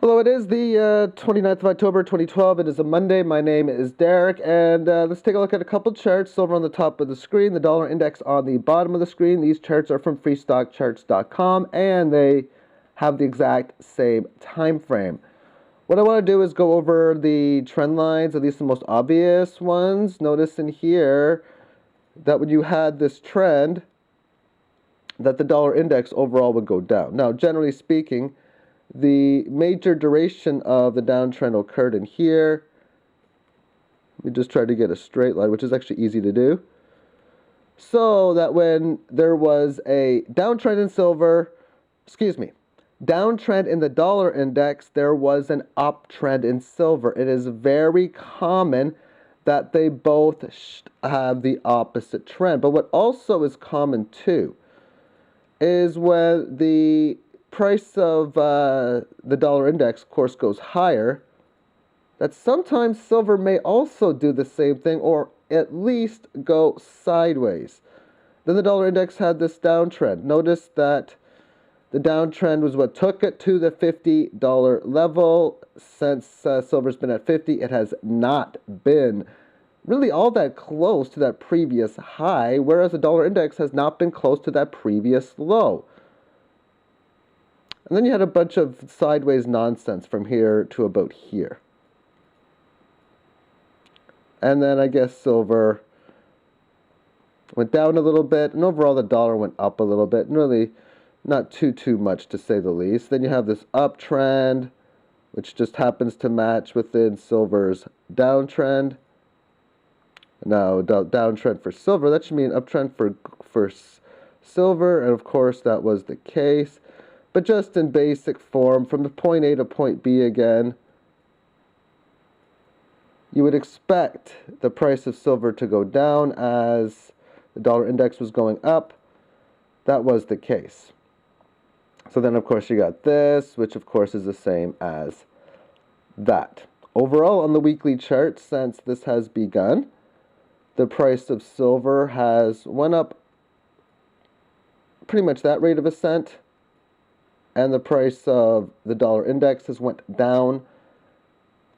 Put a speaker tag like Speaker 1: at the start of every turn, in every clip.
Speaker 1: Hello, it is the 29th of October 2012. It is a Monday. My name is Derek, and let's take a look at a couple charts. Silver on the top of the screen, the dollar index on the bottom of the screen. These charts are from freestockcharts.com, and they have the exact same time frame. What I want to do is go over the trend lines, at least the most obvious ones. Notice in here that when you had this trend, that the dollar index overall would go down. Now, generally speaking, the major duration of the downtrend occurred in here. We just tried to get a straight line, which is actually easy to do. So that when there was a downtrend in silver, downtrend in the dollar index, there was an uptrend in silver. It is very common that they both have the opposite trend. But what also is common too is when the price of the dollar index, of course, goes higher, that sometimes silver may also do the same thing, or at least go sideways. Then the dollar index had this downtrend. Notice that the downtrend was what took it to the $50 level. Since silver's been at 50, it has not been really all that close to that previous high, whereas the dollar index has not been close to that previous low. And then you had a bunch of sideways nonsense from here to about here. And then I guess silver went down a little bit, and overall the dollar went up a little bit, and really not too much to say the least. Then you have this uptrend, which just happens to match within silver's downtrend. Now, downtrend for silver, that should mean uptrend for silver, and of course that was the case. But just in basic form, from the point A to point B again, you would expect the price of silver to go down as the dollar index was going up. That was the case. So then, of course, you got this, which of course is the same as that. Overall, on the weekly chart, since this has begun, the price of silver has went up pretty much that rate of ascent, and the price of the dollar index has went down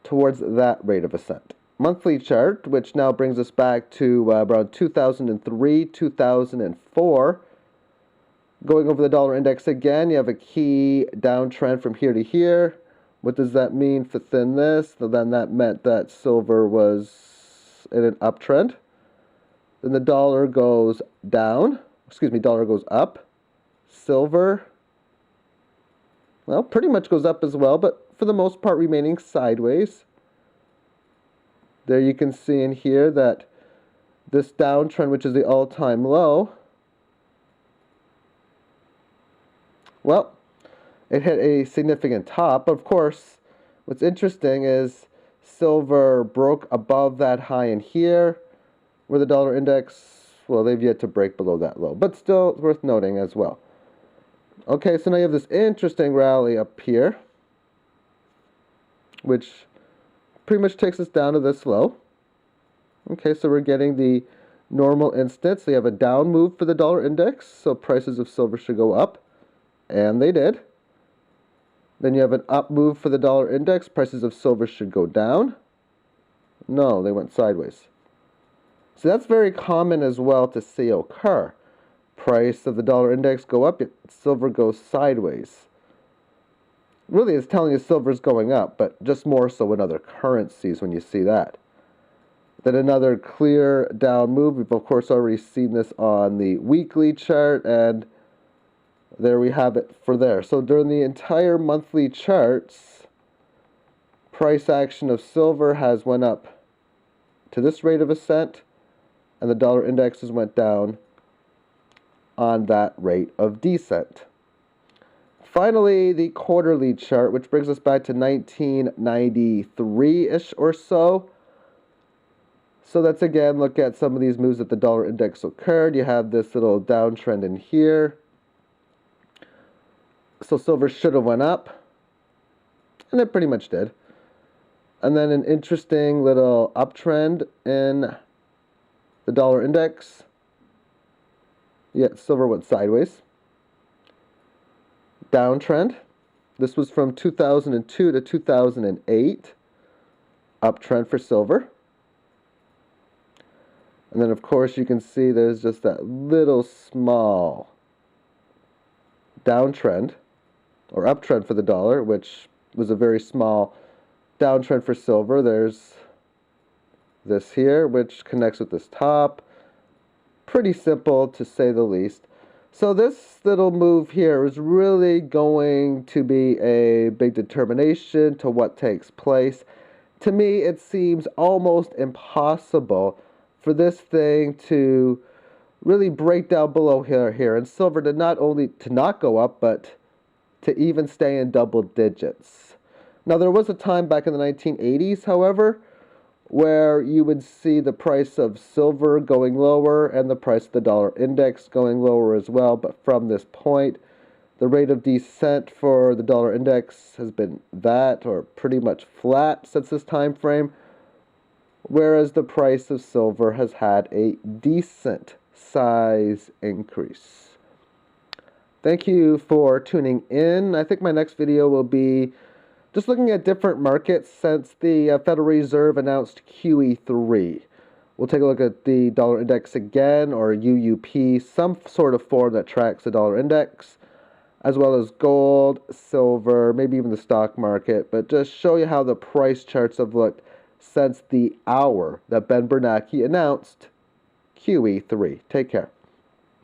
Speaker 1: towards that rate of ascent. Monthly chart, which now brings us back to around 2003, 2004. Going over the dollar index again, you have a key downtrend from here to here. What does that mean for thin this? So then that meant that silver was in an uptrend. Then the dollar goes down. Dollar goes up. Silver, well, pretty much goes up as well, but for the most part remaining sideways. There you can see in here that this downtrend, which is the all-time low, well, it hit a significant top. But of course, what's interesting is silver broke above that high in here, where the dollar index, well, they've yet to break below that low, but still worth noting as well. Okay, so now you have this interesting rally up here, which pretty much takes us down to this low. Okay, so we're getting the normal instance. So you have a down move for the dollar index, so prices of silver should go up, and they did. Then you have an up move for the dollar index, prices of silver should go down. No, they went sideways. So that's very common as well to see occur. Price of the dollar index go up, silver goes sideways. Really, it's telling you silver's going up, but just more so in other currencies when you see that. Then another clear down move. We've of course already seen this on the weekly chart, and there we have it for there. So during the entire monthly charts, price action of silver has went up to this rate of ascent, and the dollar index has went down on that rate of descent. Finally, the quarterly chart, which brings us back to 1993-ish or so. So let's again look at some of these moves that the dollar index occurred. You have this little downtrend in here. So silver should have went up, and it pretty much did. And then an interesting little uptrend in the dollar index. Yet silver went sideways. Downtrend. This was from 2002 to 2008. Uptrend for silver. And then, of course, you can see there's just that little small downtrend or uptrend for the dollar, which was a very small downtrend for silver. There's this here, which connects with this top. Pretty simple, to say the least. So this little move here is really going to be a big determination to what takes place. To me, it seems almost impossible for this thing to really break down below here, and silver to not only to not go up, but to even stay in double digits. Now, there was a time back in the 1980s, however, where you would see the price of silver going lower and the price of the dollar index going lower as well. But from this point, the rate of descent for the dollar index has been that, or pretty much flat since this time frame, whereas the price of silver has had a decent size increase. Thank you for tuning in. I think my next video will be just looking at different markets since the Federal Reserve announced QE3. We'll take a look at the dollar index again, or UUP, some sort of form that tracks the dollar index, as well as gold, silver, maybe even the stock market, but just show you how the price charts have looked since the hour that Ben Bernanke announced QE3. Take care.